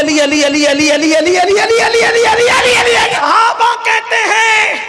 अली अली अली अली अली अली अली अली अली अली अली अली अली अली। सहाबा कहते हैं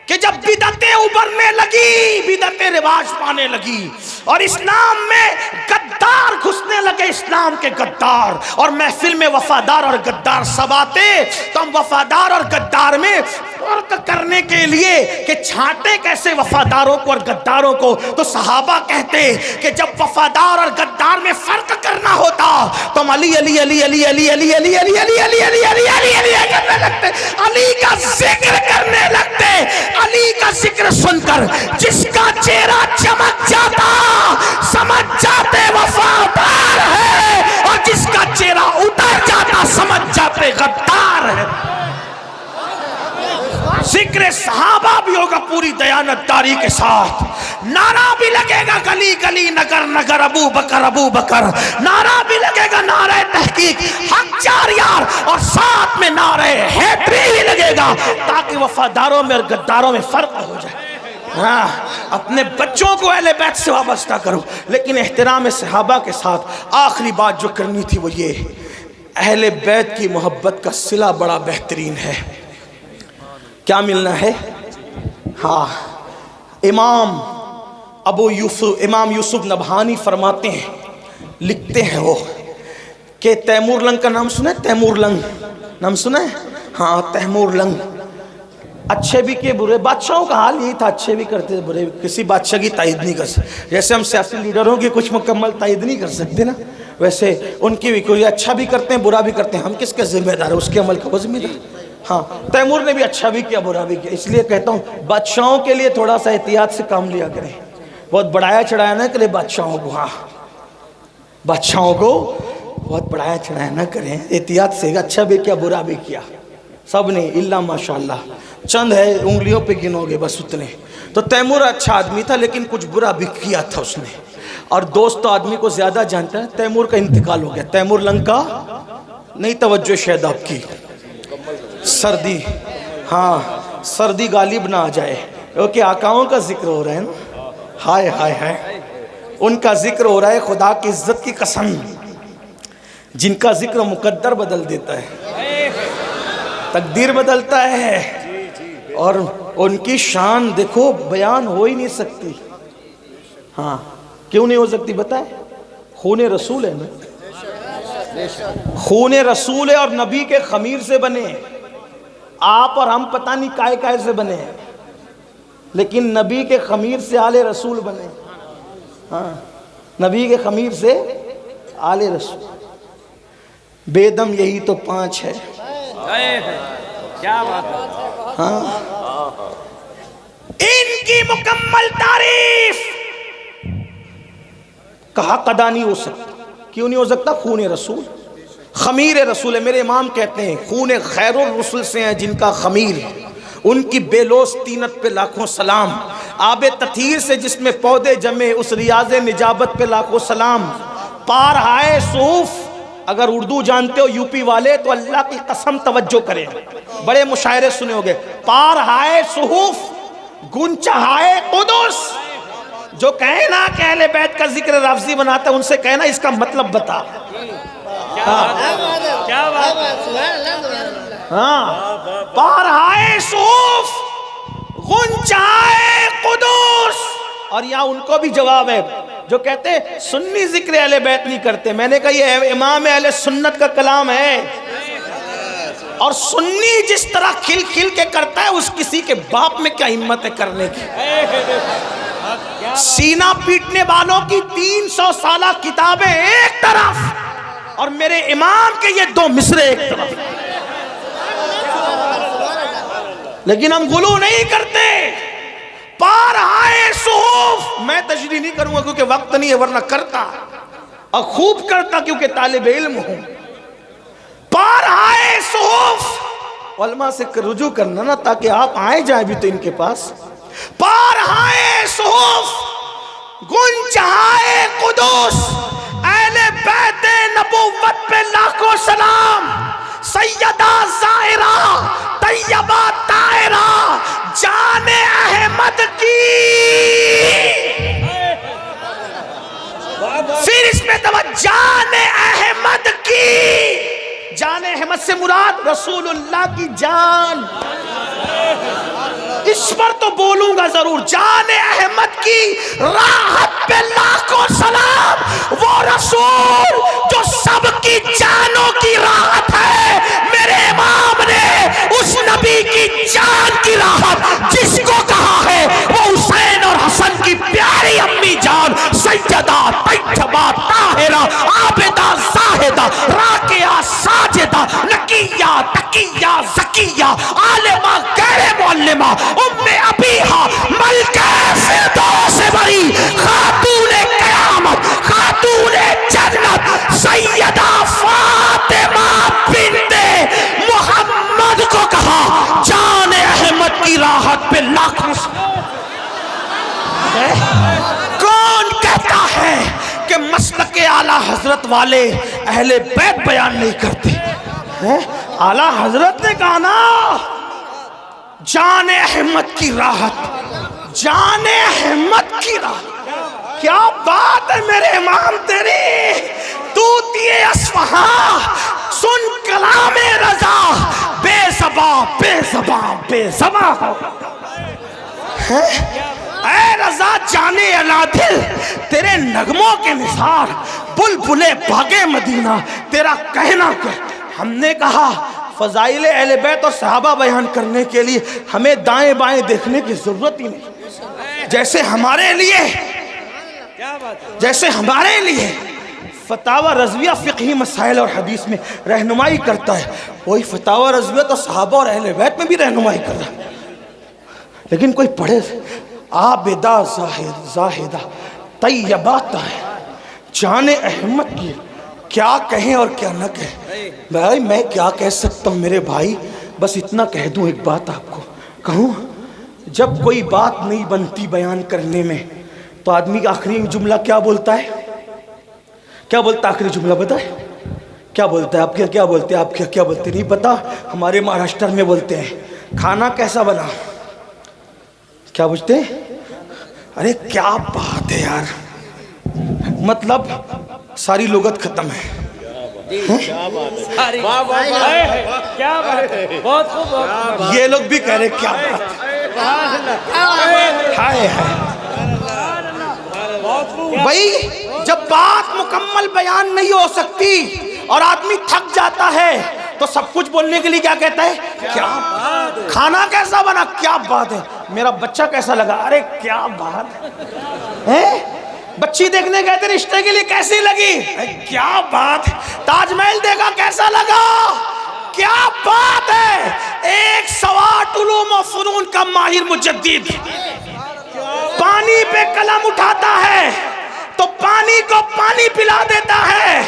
कि जब बिदअतें उभरने लगी, बिदअतें रिवाज पाने लगी और इस्लाम में गद्दार घुसने लगे, इस्लाम के गद्दार, और महफिल में वफादार और गद्दार सब आते, तो हम वफादार और गद्दार में फर्क करने के लिए कि छांटे कैसे वफादारों को और गद्दारों को, तो सहाबा कहते कि जब वफादार और गद्दार में फर्क करना होता तो हम अली अली अली अली अली अली अली अली अली अली अली अली अली अली करने लगते, अली का जिक्र करने लगते। अली का जिक्र सुनकर जिसका चेहरा चमक जाता समझ जाते वफादार है, और जिसका चेहरा उतर जाता समझ जाते गद्दार है। जिक्र सहाबा भी होगा पूरी दयानतदारी के साथ, नारा भी लगेगा गली गली नगर नगर अबू बकर, नारा भी लगेगा नारे तहकीक हक चार यार, और साथ में नारे हैदरी भी लगेगा ताकि वफादारों में और गद्दारों में फर्क हो जाए। हाँ, अपने बच्चों को अहले बैत से वाबस्ता करो, लेकिन एहतराम सहाबा के साथ आखिरी बात जो करनी थी वो ये, अहले बैत की मोहब्बत का सिला बड़ा बेहतरीन है। क्या मिलना है? हाँ, इमाम यूसुफ नबहानी फरमाते हैं, लिखते हैं वो कि तैमूर लंग का नाम सुना है? तैमूर लंग नाम सुना है? हाँ, तैमूर लंग अच्छे भी किए बुरे, बादशाहों का हाल यही था, अच्छे भी करते बुरे, किसी बादशाह की तायद नहीं कर सकते। जैसे हम सियासी लीडरों की कुछ मुकम्मल तायद नहीं कर सकते ना, वैसे उनकी भी कोई अच्छा भी करते हैं बुरा भी करते हैं, हम किसके जिम्मेदार है? उसके अमल का वो जिम्मेदार। हाँ, तैमूर ने भी अच्छा भी किया बुरा भी किया, इसलिए कहता हूँ बादशाहों के लिए थोड़ा सा एहतियात से काम लिया करें, बहुत बढ़ाया चढ़ाया ना करें बादशाहों को। हाँ, बादशाहों को बहुत बढ़ाया चढ़ाया ना करें, एहतियात से, अच्छा भी किया बुरा भी किया, सब ने इल्ला माशाल्लाह, चंद है उंगलियों पे गिनोगे बस उतने। तो तैमूर अच्छा आदमी था लेकिन कुछ बुरा भी किया था उसने, और दोस्त तो आदमी को ज्यादा जानता है। तैमूर का इंतकाल हो गया, तैमूर लंग का नहीं, तवज्जो शायद आपकी, सर्दी, हाँ सर्दी गालिब ना आ जाए, क्योंकि आकाओं का जिक्र हो रहा है ना, हाय हाय हाय, उनका जिक्र हो रहा है, खुदा की इज्जत की कसम, जिनका जिक्र मुकद्दर बदल देता है, तकदीर बदलता है, और उनकी शान देखो बयान हो ही नहीं सकती। हाँ, क्यों नहीं हो सकती बताए? खूने रसूल है ना, खूने रसूल है, और नबी के खमीर से बने। आप और हम पता नहीं काय काय से बने हैं, लेकिन नबी के खमीर से आले रसूल बने। हाँ, नबी के खमीर से आले रसूल, बेदम यही तो 5 है। क्या बात है। हाँ, इनकी मुकम्मल तारीफ कहा कदा नहीं हो सकता। क्यों नहीं हो सकता? खून रसूल, खमीर रसूल है। मेरे इमाम कहते हैं खून खैरुर रसूल से है जिनका खमीर, उनकी बेलोस तीनत पे लाखों सलाम, आबे तथीर से जिसमें पौधे जमे उस रियाज निजाबत पे लाखों सलाम, पार हाय सूफ, अगर उर्दू जानते हो यूपी वाले तो अल्लाह की कसम तवज्जो करें, बड़े मुशायरे सुने होंगे, पार हाय सुहूफ गुंचा हाय कुदुस। जो कहे ना कि अहले बैत का जिक्र लफ्ज़ी बनाता है, उनसे कहना इसका मतलब बता। क्या बात है। हाँ, पार हाय सुहूफ गुंचा हाय कुदुस। और यहाँ उनको भी जवाब है जो कहते हैं सुन्नी जिक्र अहले बैत नहीं करते। मैंने कहा ये इमाम अहले सुन्नत का कलाम है, और सुन्नी जिस तरह खिल खिल के करता है उस किसी के बाप में क्या हिम्मत है करने की। सीना पीटने वालों की 300 साला किताबें एक तरफ और मेरे इमाम के ये 2 मिसरे एक तरफ, लेकिन हम गुलू नहीं करते। पार आए सुहूफ, मैं तशरीह नहीं करूंगा क्योंकि वक्त नहीं है, वरना करता और खूब करता क्योंकि तालिब इल्म हूं। पार आए सुहूफ, उलमा से रुजू करना ना ताकि आप आए जाए भी तो इनके पास। पार आए सुहूफ गुंजाए कुदूस, अहले बैते नबुव्वत पे लाखों सलाम, सैयदा ज़ाहिरा तैयबा ताहिरा जाने अहमद की। फिर इसमें तवज्जो, जाने अहमद की जान अहमद से मुराद रसूलुल्लाह की जान। इस पर तो बोलूंगा जरूर। जान अहमद की राहत पे लाखों सलाम। वो रसूल जो सबकी जानों की राहत है, मेरे इमाम ने उस नबी की जान की राहत जिसको कहा है वो हुसैन और हसन की प्यारी अम्मी जान सैयदा तैयबा ताहिरा आबिदा जाहिदा राकिया साजिदा नकिया तकिया ज़किया आलिमा गैर मुअल्लिमा उम्मे अबीहा मलके फिरदौस बरी खातूने क़यामत खातूने जन्नत सैयदा फातिमा बिन्ते मोहम्मद को कहा जान अहमद की राहत पे लाखों। कौन कहता है कि मसलक आला हजरत वाले अहले बैत बयान नहीं करते हैं? आला हजरत ने कहा ना जान अहमद की राहत, जान अहमद की राहत। क्या बात है मेरे इमाम तेरी, तू दिए असफहा सुन कलामे रजा बेज़बा बेज़बा बेज़बा है। ऐ रजा जाने अनादिल तेरे नगमों के निसार बुलबुले भागे मदीना तेरा कहना क्या। हमने कहा फजाइल अहले बैत और सहाबा बयान करने के लिए हमें दाएं बाएं देखने की जरूरत ही नहीं। जैसे हमारे लिए फतावा रज़विया फ़िक़ही मसाइल और हदीस में रहनुमाई करता है, वही फतावा रज़विया तो सहाबा और अहले बैत में भी रहनुमाई कर रहा है। लेकिन कोई पढ़े आबिदा जाहिदा तैयबा जाने अहमद की क्या कहें और क्या न कहें। भाई मैं क्या कह सकता हूँ मेरे भाई, बस इतना कह दूँ। एक बात आपको कहूँ, जब कोई बात नहीं बनती बयान करने में तो आदमी का आखिरी जुमला क्या बोलता है? क्या बोलता है आखिरी जुमला बताए? क्या बोलता है? आपके क्या बोलते हैं? आप क्या बोलते नहीं पता? हमारे महाराष्ट्र में बोलते हैं खाना कैसा बना। क्या पूछते हैं? अरे क्या बात है यार, मतलब सारी लुगत खत्म है। क्या बात है, बहुत खूब। ये लोग भी कह रहे क्या बात है। भाई जब बात मुकम्मल बयान नहीं हो सकती और आदमी थक जाता है तो सब कुछ बोलने के लिए क्या कहता है? क्या खाना कैसा बना, क्या बात है, मेरा बच्चा कैसा लगा, अरे क्या बात है। बच्ची देखने गए थे रिश्ते के लिए, कैसी लगी, क्या बात, ताजमहल देखा कैसा लगा, क्या बात है। एक सवाट उलूम व फनून का माहिर मुजद्दिद पानी पे कलम उठाता है तो पानी को पानी पिला देता है,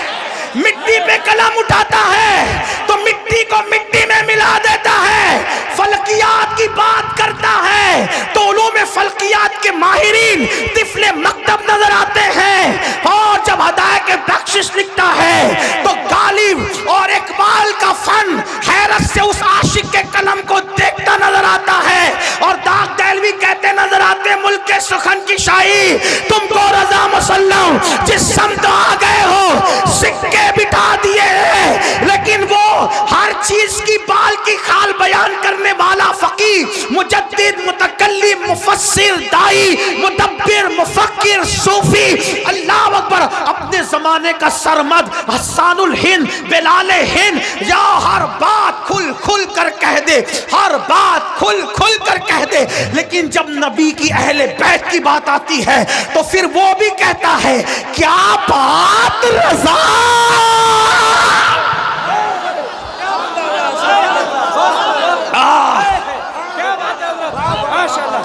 मिट्टी पे कलम उठाता है तो मिट्टी को मिट्टी में मिला देता है, फल्कियात की बात करता है तो उलूम फल्कियात के माहिरीन तिफले मकतब नजर आते हैं, और जब हदायत के बख्शिश लिखता है तो गालिब और इकबाल का फन हैरत से उस आशिक के कलम को देखता नजर आता है, और दाग देलवी कहते नजर आते मुल्क के सुखन की शाही तुमको रजा मुसल्लम जिस समत आ गए हो सिक्के बिठा दिए हैं, लेकिन वो हर चीज की बाल की खाल बयान करने वाला फकीह मुजद्दिद मुतकल्लिम मुफस्सिर दाई मुदब्बिर मुफक्किर सूफी अल्लाह अकबर अपने जमाने का सरमद हसानुल हिंद बिलाल हिंद या हर बात खुल खुल कर कह दे, हर बात खुल खुल कर कह दे। लेकिन जब नबी की अहले बैत की बात आती है तो फिर वो भी कहता है क्या बात रज़ा।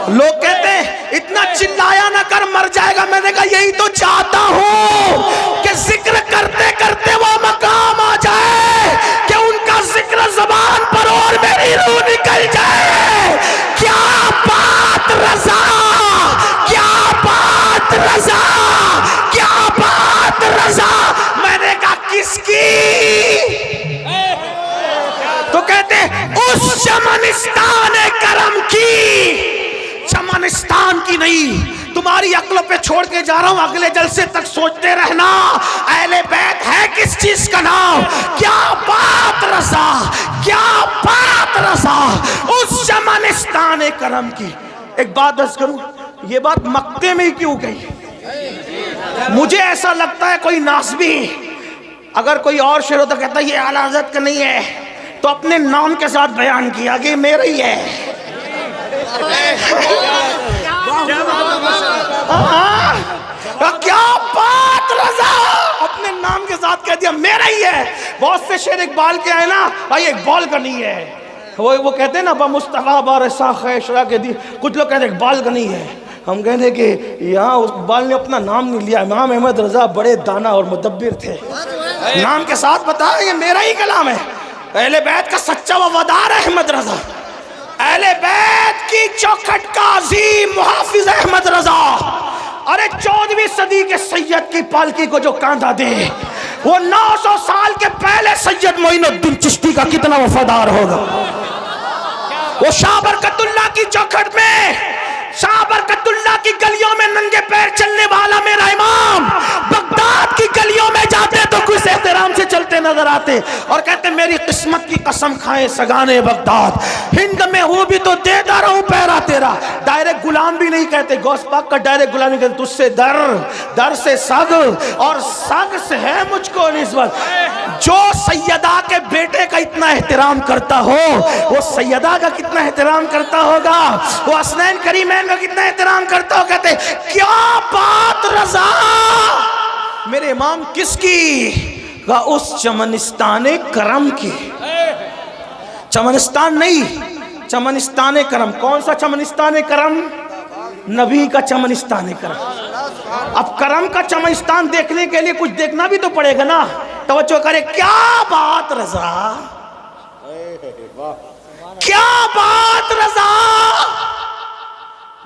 लोग कहते हैं इतना चिल्लाया ना कर मर जाएगा, मैंने कहा यही तो चाहता हूं कि जिक्र करते करते वो मकाम आ जाए कि उनका जिक्र ज़बान पर और मेरी रूह निकल जाए। क्या बात रज़ा, क्या बात रज़ा, क्या बात रज़ा। मैंने कहा किसकी? तो कहते उस चमनिस्तान करम की, चमनिस्तान की नहीं, तुम्हारी अक्लों पे छोड़ के जा रहा हूं, अगले जलसे तक सोचते रहना अहले बैत है किस चीज का नाम। क्या बात रजा उस चमनिस्तान करम की। एक बात अर्ज करूं, ये बात मक्के में ही क्यों गई? मुझे ऐसा लगता है कोई नासबी अगर कोई और शेर होता कहता ये आला हज़रत का नहीं है, तो अपने नाम के साथ बयान किया कि मेरा ही है। क्या बात रजा, अपने नाम के साथ कह दिया मेरा ही है। बहुत से शेर इकबाल के आए ना भाई, इकबाल का नहीं है। वो कहते हैं ना मुस्तफा बारसा खैशरा के दी, कुछ लोग कहते हैं इकबाल का नहीं है। हम कहते हैं कि यहाँ उस इकबाल ने अपना नाम नहीं लिया। इमाम अहमद रजा बड़े दाना और मुदब्बिर थे, नाम के साथ बताया ये मेरा ही कलाम है। अहले बैत का सच्चा वफादार अहमद रजा, अहले बैत की चौखट का अजीम मुहाफिज अहमद रजा। अरे 14वीं सदी के सैयद की पालकी को जो कांधा दे, वो 900 साल के पहले सैयद मोइनुद्दीन चिश्ती का कितना वफादार होगा। वो शाह बरकतुल्लाह की चौखट में, शाह बरकतुल्लाह की गलियों में नंगे पैर चलने वाला मेरा इमाम बगदाद की गलियों में जाते तो कुछ एहतराम से चलते नजर आते और कहते मेरी किस्मत की कसम खाए सगाने बगदाद, हिंद में हूं भी तो देता रहूं पैरा तेरा। डायरेक्ट गुलाम भी नहीं कहते, गौस पाक का डायरेक्ट गुलामी कहते, तुझसे दर, दर से सग और सग से है मुझको निस्बत। जो सैयदा के बेटे का इतना एहतराम करता हो, वो सैयदा का कितना एहतराम करता होगा, वो हसनैन करीमैन का कितना एहतराम करता हो। कहते क्या बात रजा, मेरे इमाम किसकी? का उस चमनिस्तान करम की। चमनिस्तान नहीं, चमनिस्तान करम। कौन सा चमनिस्तान करम? नबी का चमनिस्तान करम। अब करम का चमनिस्तान देखने के लिए कुछ देखना भी तो पड़ेगा ना। तवज्जो करे, क्या बात रजा, क्या बात रजा।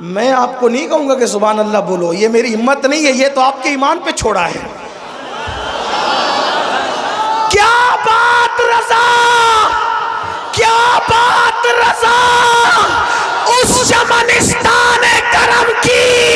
मैं आपको नहीं कहूंगा कि सुभान अल्लाह बोलो, ये मेरी हिम्मत नहीं है, ये तो आपके ईमान पे छोड़ा है। क्या बात रजा, क्या बात रजा, उस चमनिस्तान करम की।